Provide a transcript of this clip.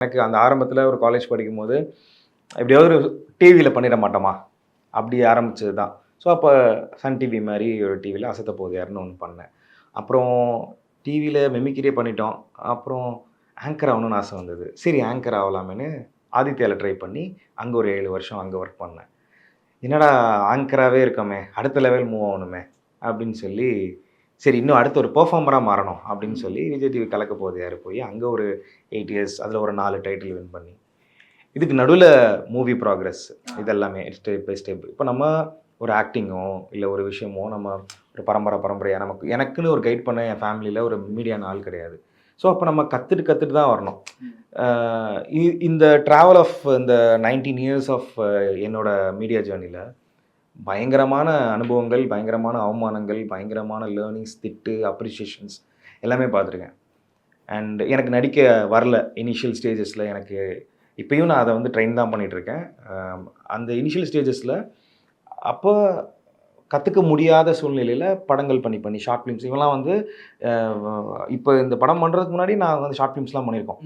எனக்கு அந்த ஆரம்பத்தில் ஒரு காலேஜ் படிக்கும்போது எப்படியாவது ஒரு டிவியில் பண்ணிட மாட்டோமா அப்படி ஆரம்பிச்சது தான். ஸோ அப்போ சன் டிவி மாதிரி ஒரு டிவியில் அசத்த போகுது யாருன்னு ஒன்று பண்ணேன். அப்புறம் டிவியில் மெமிக்கிரியே பண்ணிட்டோம். அப்புறம் ஆங்கர் ஆகணும்னு ஆசை வந்தது. சரி ஆங்கர் ஆகலாமேன்னு ஆதித்யாவில் ட்ரை பண்ணி அங்கே ஒரு 7 வருஷம் அங்கே ஒர்க் பண்ணேன். என்னடா ஆங்கராகவே இருக்கோமே, அடுத்த லெவல் மூவ் ஆகணுமே அப்படின்னு சொல்லி, சரி இன்னும் அடுத்த ஒரு பெர்ஃபார்மராக மாறணும் அப்படின்னு சொல்லி விஜய் டிவி கலக்க போகுது யார் போய் அங்கே ஒரு 8 இயர்ஸ் அதில் ஒரு 4 டைட்டில் வின் பண்ணி, இதுக்கு நடுவில் மூவி ப்ராக்ரஸ் இதெல்லாமே ஸ்டெப் பை ஸ்டெப். இப்போ நம்ம ஒரு ஆக்டிங்கோ இல்லை ஒரு விஷயமோ நம்ம ஒரு பரம்பரையாக எனக்குன்னு ஒரு கைட் பண்ண என் ஃபேமிலியில் ஒரு மீடியான ஆள் கிடையாது. ஸோ அப்போ நம்ம கற்றுட்டு தான் வரணும். இந்த ட்ராவல் ஆஃப் இந்த 19 இயர்ஸ் ஆஃப் என்னோட மீடியா ஜேர்னியில் பயங்கரமான அனுபவங்கள், பயங்கரமான அவமானங்கள், பயங்கரமான லேர்னிங்ஸ், திட்டு, அப்ரிஷியேஷன்ஸ் எல்லாமே பார்த்துருக்கேன். அண்ட் எனக்கு நடிக்க வரல இனிஷியல் ஸ்டேஜஸில். எனக்கு இப்பயும் நான் அதை வந்து ட்ரெயின் தான் பண்ணிகிட்ருக்கேன். அந்த இனிஷியல் ஸ்டேஜஸில் அப்போ கற்றுக்க முடியாத சூழ்நிலையில் படங்கள் பண்ணி ஷார்ட் ஃபிலிம்ஸ் இவெல்லாம் வந்து இப்போ இந்த படம் பண்ணுறதுக்கு முன்னாடி நான் வந்து ஷார்ட் ஃபிலிம்ஸ்லாம் பண்ணியிருக்கோம்.